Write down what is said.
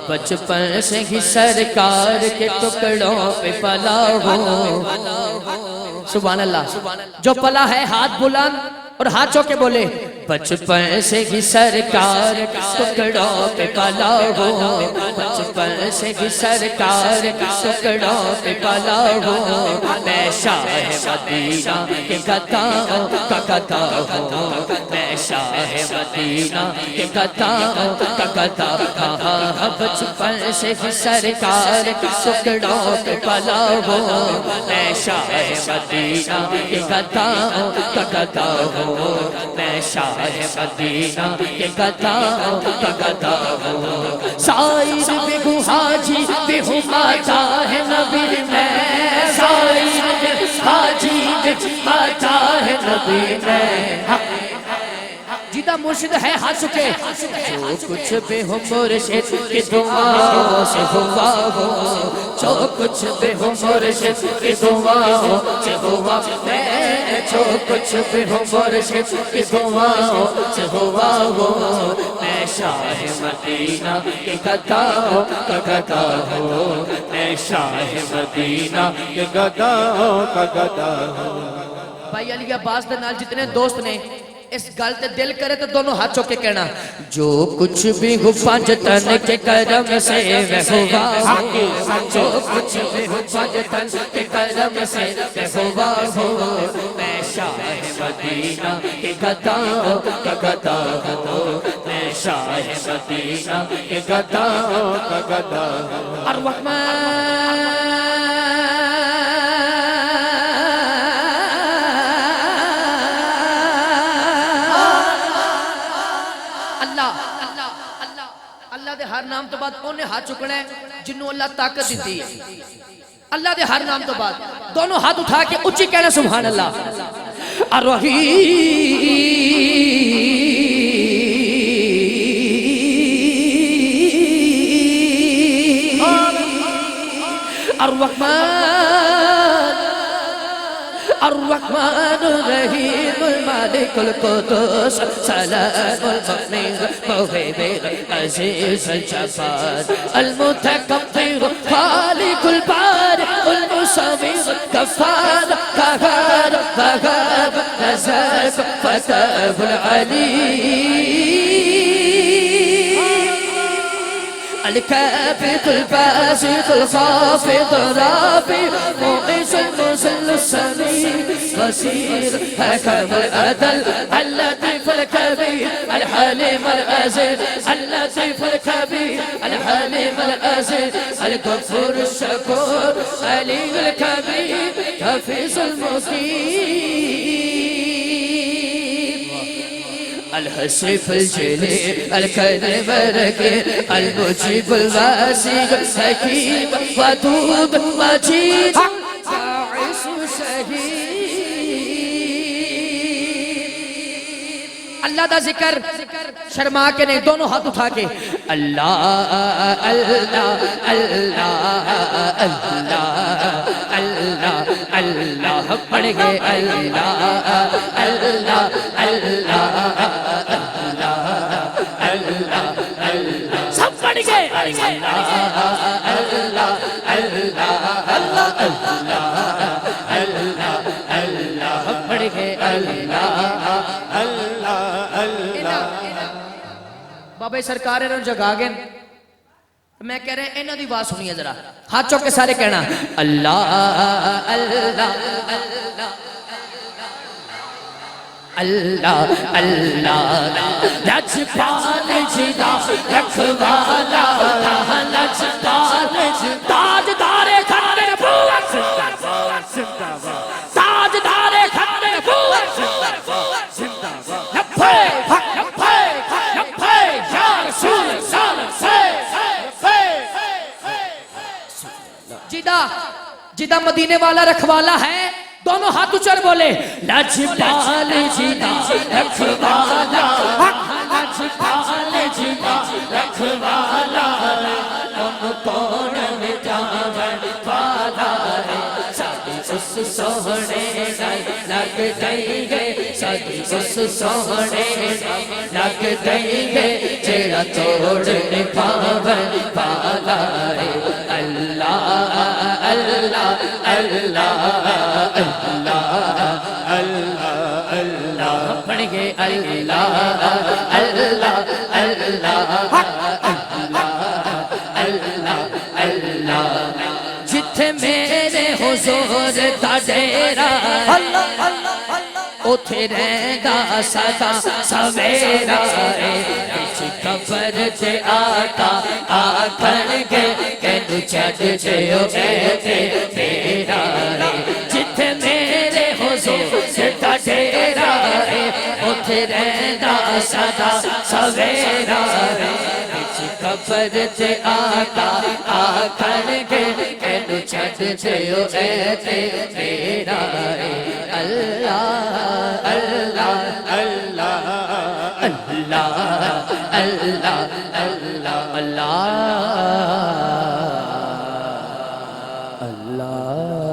بچپن سے ہی سرکار کے ٹکڑوں پہ پلا ہوں. سبحان اللہ. جو پلا ہے ہاتھ بلند اور ہاتھ چوکے بولے بچپن سے ہی سرکار ٹکڑوں پہ پلا ہوں. بچپن سے ہی سرکار ٹکڑوں پہ پلا ہوں. میں شاہ مدینہ کے گداؤں کا گدا ہوں. میں شاہ مدینہ کے گداؤں کا گدا ہوں. بچپن سے ہی سرکار ٹکڑوں پہ پلا ہوں. میں شاہ مدینہ کے گداؤں کا گدا ہوں. میں شاہ مدینہ کے گداؤں کا گدا ہوں. سائر بھی ہوں حاجی بھی ہوں ماتا ہے نبی میں. سائر بھی حاجی بھی ماتا ہے نبی میں. جیدہ مرشد ہے ہاتھ چکے جو کچھ بھی ہو مرشد کی دعاؤں سے ہوا ہو. جو کچھ بھی ہو مرشد کی دعاؤں سے ہوا. میں جو کچھ بھی ہو مرشد کی دعاؤں سے ہوا ہو. میں شاہ مدینہ کے گداؤں کا گدا ہوں. میں شاہ مدینہ کے گداؤں کا گدا ہوں. بھائی علی عباس دے نال جتنے دوست نے اس گل تے دل کرے تو دونوں ہاتھ چوک کے کہنا جو کچھ بھی ہو پانچ تن کے کرم سے میں ہوا ہوں. جو کچھ بھی ہو پانچ تن کے کرم سے میں ہوا ہوں. میں شاہ مدینہ کے گداؤں کا گدا ہوں. میں شاہ مدینہ کے گداؤں کا گدا ہوں. الرحمن اللہ دے ہر نام تو بعد انہیں ہاتھ چکنا ہے جنہوں اللہ طاقت دیتی ہے. اللہ دے ہر نام تو بعد دونوں ہاتھ اٹھا کے اچھی کہنا سبحان اللہ. الرحیم الرحمن الرحمن الرحیم مالک القدوس سلام المؤمن المهيمن العزيز الجبار المتكبر خالق البارئ المصور غفار قهار وهاب رزاق فتاه العليم الكابد الباسط الخافض الرافع مؤيس المذل السميع بصير حكم العدل اللطيف الكبير الحليم العزيز اللطيف الكبير الحليم العزيز الغفور الشكور علي الكبير حفيظ المقيم الحسيف الجليل الكريم الرقيب المجيب الواسع الحكيم ودود مجيد باعث شهيد. اللہ دا ذکر شرما کے نہیں دونوں ہاتھ اٹھا کے اللہ اللہ اللہ اللہ اللہ اللہ پڑھ گئے اللہ اللہ اللہ اللہ اللہ سب پڑھ گئے اللہ اللہ اللہ اللہ اللہ اللہ پڑھ گئے اللہ بابا سرکار انہوں جگا گئے. میں کہہ رہے ہیں انہوں دی بات سنیے ذرا ہاتھ چوک کے سارے کہنا اللہ اللہ اللہ اللہ لجپال جدا رکھوالا لجپال جدا تاجدار خاندان نبوت تاجدار خاندان نبوت جدہ مدینے والا رکھوالا ہے دونوں ہاتھ اچھر بولے لجپال جدہ رکھوالا لجپال جدہ رکھوالا ہم کون مٹاون والا ہے سادی اس سوہنے لگ دیں گے سادی اس سوہنے لگ دیں گے جیڑا توڑنے پاون پڑھیے اللہ اللہ اللہ اللہ اللہ جتھے میرے حضور دا ڈیرا اتھے رہندا سدا سویرا وچ قبر تے آقا آکھن گے کینو چھڈ جیو اے تیرا جتھے میرے حضور دا ڈیرا اتھے رہندا سدا سویرا وچ قبر تے آقا آکھن گے کینو چھڈ جیو اے تیرا اللہ اللہ اللہ اللہ اللہ اللہ اللہ اللہ